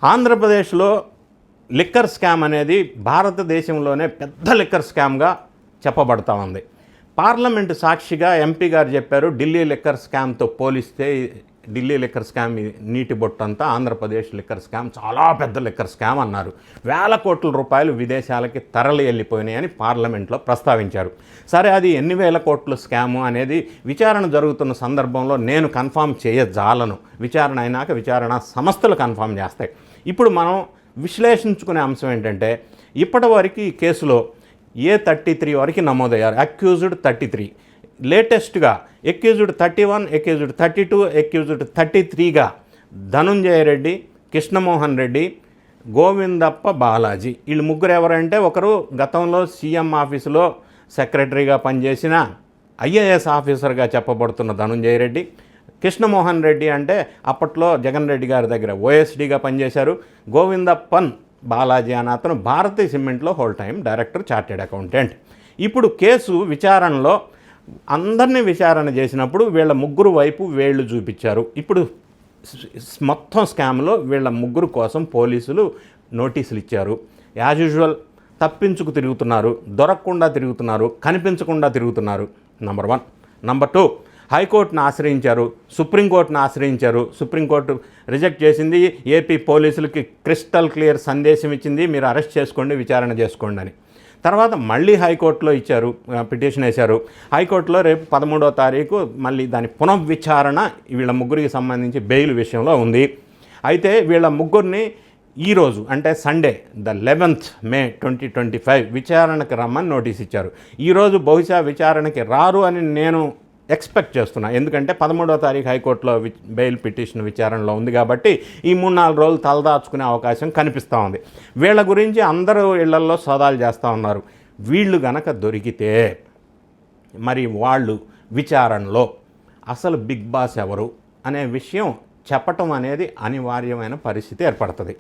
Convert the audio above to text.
ఆంధ్రప్రదేశ్లో liquor scam అనేది భారతదేశంలోనే పెద్ద లిక్కర్ స్కామ్గా చెప్పబడతా ఉంది. పార్లమెంటు సాక్షిగా ఎంపీ గారు చెప్పారు, ఢిల్లీ లిక్కర్ స్కామ్తో పోలిస్తే ఢిల్లీ లిక్కర్ స్కామ్ నీటి బొట్టంతా ఆంధ్రప్రదేశ్ లిక్కర్ స్కామ్ చాలా పెద్ద లిక్కర్ స్కామ్ అన్నారు. వేల కోట్ల రూపాయలు విదేశాలకి తరలి వెళ్ళిపోయినాయని పార్లమెంట్లో ప్రస్తావించారు. సరే, అది ఎన్ని వేల కోట్ల స్కాము అనేది విచారణ జరుగుతున్న సందర్భంలో నేను కన్ఫామ్ చేయజాలను. విచారణ అయినాక విచారణ సంస్థలు కన్ఫామ్ చేస్తాయి. ఇప్పుడు మనం విశ్లేషించుకునే అంశం ఏంటంటే, ఇప్పటివరకు ఈ కేసులో A33 వరకు నమోదయ్యారు. అక్యూజ్డ్ 33, లేటెస్ట్గా అక్యూజ్డ్ 31, అక్యూజ్డ్ 32, అక్యూజ్డ్ 33గా ధనుంజయ రెడ్డి, కృష్ణమోహన్ రెడ్డి, గోవిందప్ప బాలాజీ. వీళ్ళు ముగ్గురు ఎవరంటే, ఒకరు గతంలో సీఎం ఆఫీసులో సెక్రటరీగా పనిచేసిన IAS ఆఫీసర్గా చెప్పబడుతున్న ధనుంజయ రెడ్డి. కృష్ణమోహన్ రెడ్డి అంటే అప్పట్లో జగన్ రెడ్డి గారి దగ్గర OSDగా పనిచేశారు. గోవిందప్పన్ బాలాజీ అనే అతను భారతీయ సిమెంట్లో whole time director, chartered accountant. ఇప్పుడు కేసు విచారణలో అందరినీ విచారణ చేసినప్పుడు వీళ్ళ ముగ్గురు వైపు వేళ్ళు చూపించారు. ఇప్పుడు మొత్తం స్కామ్లో వీళ్ళ ముగ్గురు కోసం పోలీసులు నోటీసులు ఇచ్చారు. యాజ్ యూజువల్ తప్పించుకు తిరుగుతున్నారు, దొరకకుండా తిరుగుతున్నారు, కనిపించకుండా తిరుగుతున్నారు. నంబర్ 1. నంబర్ 2, హైకోర్టును ఆశ్రయించారు, సుప్రీంకోర్టును ఆశ్రయించారు. సుప్రీంకోర్టు రిజెక్ట్ చేసింది. ఏపీ పోలీసులకి క్రిస్టల్ క్లియర్ సందేశం ఇచ్చింది, మీరు అరెస్ట్ చేసుకోండి, విచారణ చేసుకోండి అని. తర్వాత మళ్ళీ హైకోర్టులో ఇచ్చారు, పిటిషన్ వేశారు. హైకోర్టులో రేపు 13వ తారీఖు మళ్ళీ దాని పునఃవిచారణ వీళ్ళ ముగ్గురికి సంబంధించి బెయిల్ విషయంలో ఉంది. అయితే వీళ్ళ ముగ్గురిని ఈరోజు అంటే సండే ద 11th May 2025 విచారణకి రమ్మని నోటీస్ ఇచ్చారు. ఈరోజు బహుశా విచారణకి రారు అని నేను ఎక్స్పెక్ట్ చేస్తున్నా. ఎందుకంటే 13వ తారీఖు హైకోర్టులో బెయిల్ పిటిషన్ విచారణలో ఉంది కాబట్టి ఈ 3-4 రోజులు తలదాచుకునే అవకాశం కనిపిస్తూ ఉంది. వీళ్ళ గురించి అందరూ ఇళ్లల్లో సోదాలు చేస్తూ ఉన్నారు. వీళ్ళు గనక దొరికితే మరి వాళ్ళు విచారణలో అసలు బిగ్ బాస్ ఎవరు అనే విషయం చెప్పటం అనేది అనివార్యమైన పరిస్థితి ఏర్పడుతుంది.